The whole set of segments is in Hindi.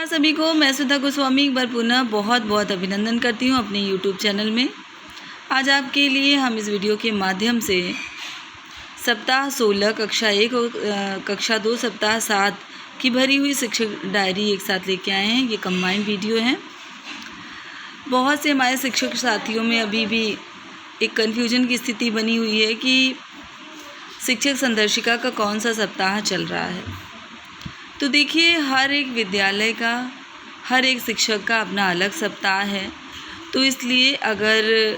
नमस्कार सभी को, मैं सुधा गोस्वामी एक बार पुनः बहुत बहुत अभिनंदन करती हूँ अपने YouTube चैनल में। आज आपके लिए हम इस वीडियो के माध्यम से सप्ताह 16 कक्षा 1 और कक्षा 2 सप्ताह 7 की भरी हुई शिक्षक डायरी एक साथ लेके आए हैं। ये कंबाइंड वीडियो है। बहुत से हमारे शिक्षक साथियों में अभी भी एक कन्फ्यूजन की स्थिति बनी हुई है कि शिक्षक संदर्शिका का कौन सा सप्ताह चल रहा है। तो देखिए, हर एक विद्यालय का, हर एक शिक्षक का अपना अलग सप्ताह है। तो इसलिए अगर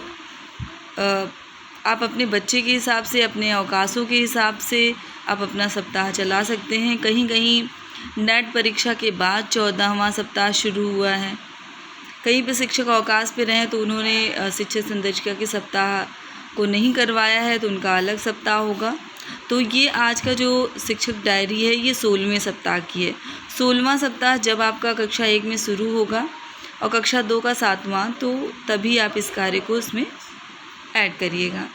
आप अपने बच्चे के हिसाब से, अपने अवकाशों के हिसाब से आप अपना सप्ताह चला सकते हैं। कहीं कहीं नेट परीक्षा के बाद 14वां सप्ताह शुरू हुआ है। कहीं पे शिक्षक अवकाश पे रहे तो उन्होंने शिक्षक संदर्शिका के सप्ताह को नहीं करवाया है, तो उनका अलग सप्ताह होगा। तो ये आज का जो शिक्षक डायरी है ये 16वें सप्ताह की है। 16वां सप्ताह जब आपका कक्षा 1 में शुरू होगा और कक्षा 2 का 7वां, तो तभी आप इस कार्य को इसमें ऐड करिएगा।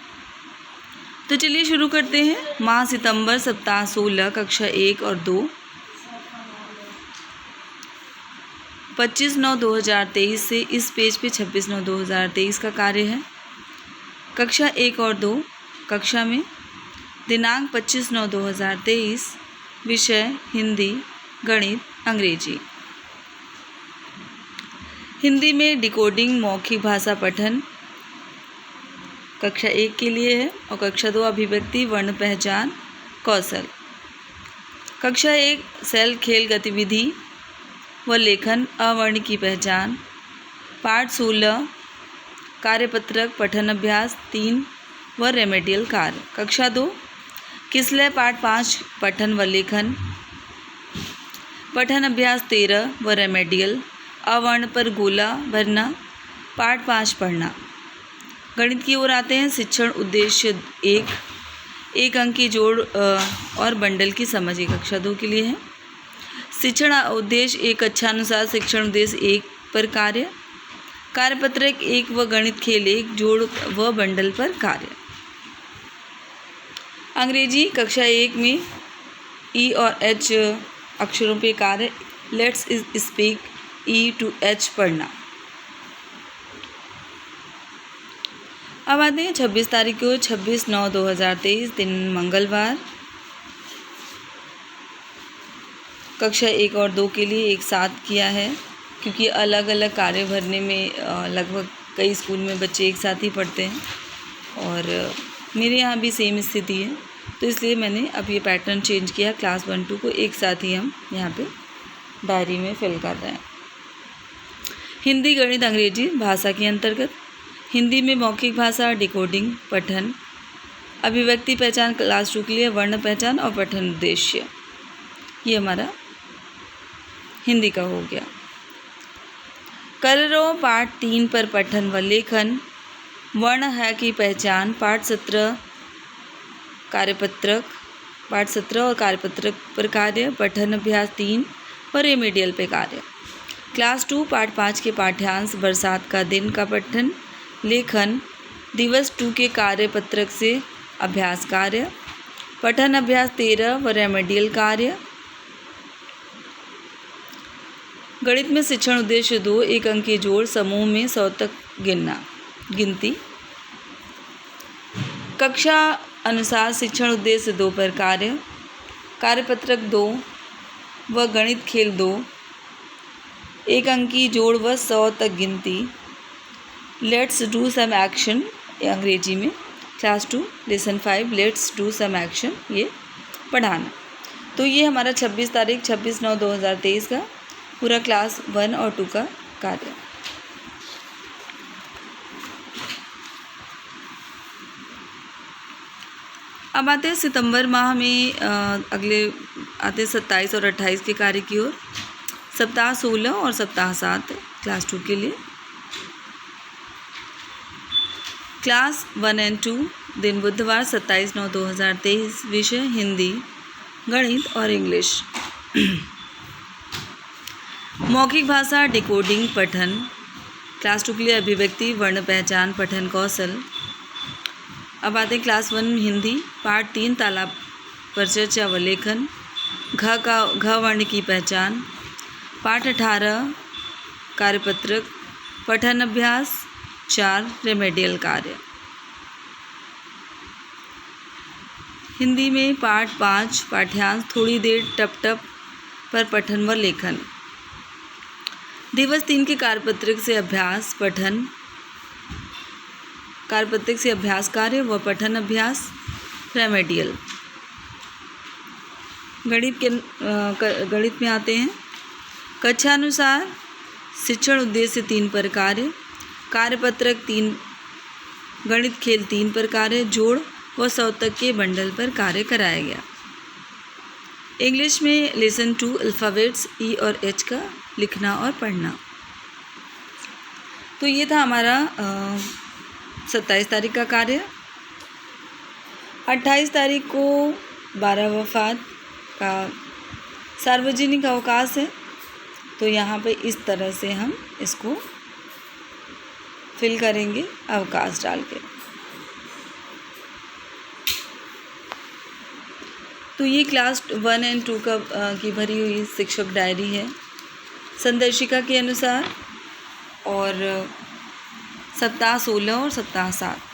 तो चलिए शुरू करते हैं। माह सितंबर सप्ताह 16 कक्षा 1 और 2, 25/9/2023 से इस पेज पे 26/9/2023 का कार्य है। कक्षा 1 और 2 कक्षा में दिनांक 25/9/2023, विषय हिंदी, गणित, अंग्रेजी। हिंदी में डिकोडिंग मौखिक भाषा पठन कक्षा 1 के लिए है और कक्षा 2 अभिव्यक्ति वर्ण पहचान कौशल। कक्षा 1 सेल खेल गतिविधि व लेखन अवर्ण की पहचान। पाठ 16 कार्यपत्रक पठन अभ्यास 3 व रेमेडियल कार्य। कक्षा 2 किसलय पाठ 5 पठन व लेखन। पठन अभ्यास 13 व रेमेडियल अवर्ण पर गोला भरना। पाठ 5 पढ़ना। गणित की ओर आते हैं। शिक्षण उद्देश्य 1 अंक की जोड़ और बंडल की समझ ये कक्षा 2 के लिए है। शिक्षण उद्देश्य 1 कक्षानुसार शिक्षण उद्देश्य 1 पर कार्य। कार्यपत्रक 1 व गणित खेल 1 जोड़ व बंडल पर कार्य। अंग्रेजी कक्षा 1 में ई और एच अक्षरों पे कार्य। Let's speak E to H पढ़ना। अब आते हैं 26 तारीख को, 26/9/2023 दिन मंगलवार। कक्षा 1 और 2 के लिए एक साथ किया है, क्योंकि अलग अलग कार्य भरने में लगभग कई स्कूल में बच्चे एक साथ ही पढ़ते हैं और मेरे यहाँ भी सेम स्थिति है। तो इसलिए मैंने अब ये पैटर्न चेंज किया। क्लास 1-2 को एक साथ ही हम यहाँ पे डायरी में फिल कर रहे हैं। हिंदी, गणित, अंग्रेजी भाषा के अंतर्गत हिंदी में मौखिक भाषा, डिकोडिंग, पठन, अभिव्यक्ति पहचान क्लास 2 के लिए वर्ण पहचान और पठन उद्देश्य, ये हमारा हिंदी का हो गया। कलरव पाठ 3 पर पठन व लेखन वर्ण है की पहचान। पाठ 17 कार्यपत्रक, पाठ 17 और कार्यपत्रक पर कार्य। पठन अभ्यास 3 और रेमेडियल पे कार्य। क्लास 2 पाठ 5 के पाठ्यांश बरसात का दिन का पठन, लेखन, दिवस 2 के कार्यपत्रक से अभ्यास कार्य। पठन अभ्यास 13 व रेमेडियल कार्य। गणित में शिक्षण उद्देश्य 2 1 अंक के जोड़, समूह में 100 तक गिनना, गिनती। कक्षा अनुसार शिक्षण उद्देश्य 2 पर कार्य। कार्यपत्रक 2 व गणित खेल 2 1 अंक की जोड़ व 100 तक गिनती। लेट्स डू सम एक्शन अंग्रेजी में class 2 lesson 5 let's do some action, ये पढ़ाना। तो ये हमारा 26 तारीख 26/9/2023 का पूरा क्लास 1 और 2 का कार्य। अब आते हैं सितंबर माह में अगले आते हैं 27 और 28 के कार्य की ओर। सप्ताह 16 और सप्ताह 7 क्लास 2 के लिए। क्लास 1 एंड 2 दिन बुधवार 27/9/2023, विषय हिंदी, गणित और इंग्लिश। मौखिक भाषा, डिकोडिंग, पठन क्लास 2 के लिए अभिव्यक्ति वर्ण पहचान पठन कौशल। अब आते हैं क्लास 1 हिंदी, पाठ 3 तालाब पर चर्चा व लेखन, घ वर्ण की पहचान। पाठ 18 कार्यपत्रक, पठन अभ्यास 4 रेमेडियल कार्य। हिंदी में पाठ 5 पाठ्यांश थोड़ी देर टप टप पर पठन व लेखन। दिवस 3 के कार्यपत्रक से अभ्यास पठन, कार्यपत्रक से अभ्यास कार्य व पठन अभ्यास रेमेडियल। गणित में आते हैं। कक्षानुसार शिक्षण उद्देश्य 3 पर कार्य, कार्यपत्रक 3, गणित खेल 3 पर कार्य, जोड़ व सौतक के बंडल पर कार्य कराया गया। इंग्लिश में लेसन 2 अल्फ़ाबेट्स ई और एच का लिखना और पढ़ना। तो ये था हमारा 27 तारीख का कार्य। 28 तारीख को 12 वफ़ात का सार्वजनिक अवकाश है, तो यहाँ पे इस तरह से हम इसको फिल करेंगे अवकाश डाल के। तो ये क्लास 1 और 2 की भरी हुई शिक्षक डायरी है संदर्शिका के अनुसार, और सप्ताह 16 और सप्ताह 7।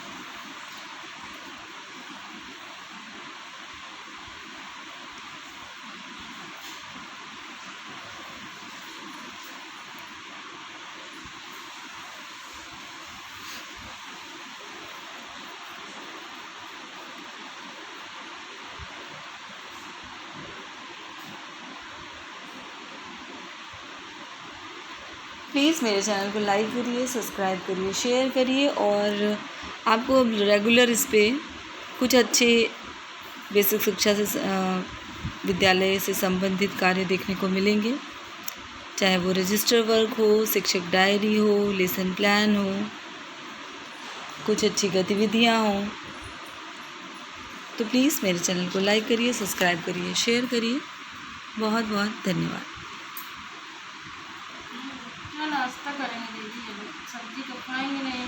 प्लीज़ मेरे चैनल को लाइक करिए, सब्सक्राइब करिए, शेयर करिए, और आपको रेगुलर इस पे कुछ अच्छे बेसिक शिक्षा से विद्यालय से संबंधित कार्य देखने को मिलेंगे, चाहे वो रजिस्टर वर्क हो, शिक्षक डायरी हो, लेसन प्लान हो, कुछ अच्छी गतिविधियाँ हों। तो प्लीज़ मेरे चैनल को लाइक करिए, सब्सक्राइब करिए, शेयर करिए। बहुत बहुत धन्यवाद। नाश्ता करेंगे दीदी, सब्जी तो खाएंगे नहीं।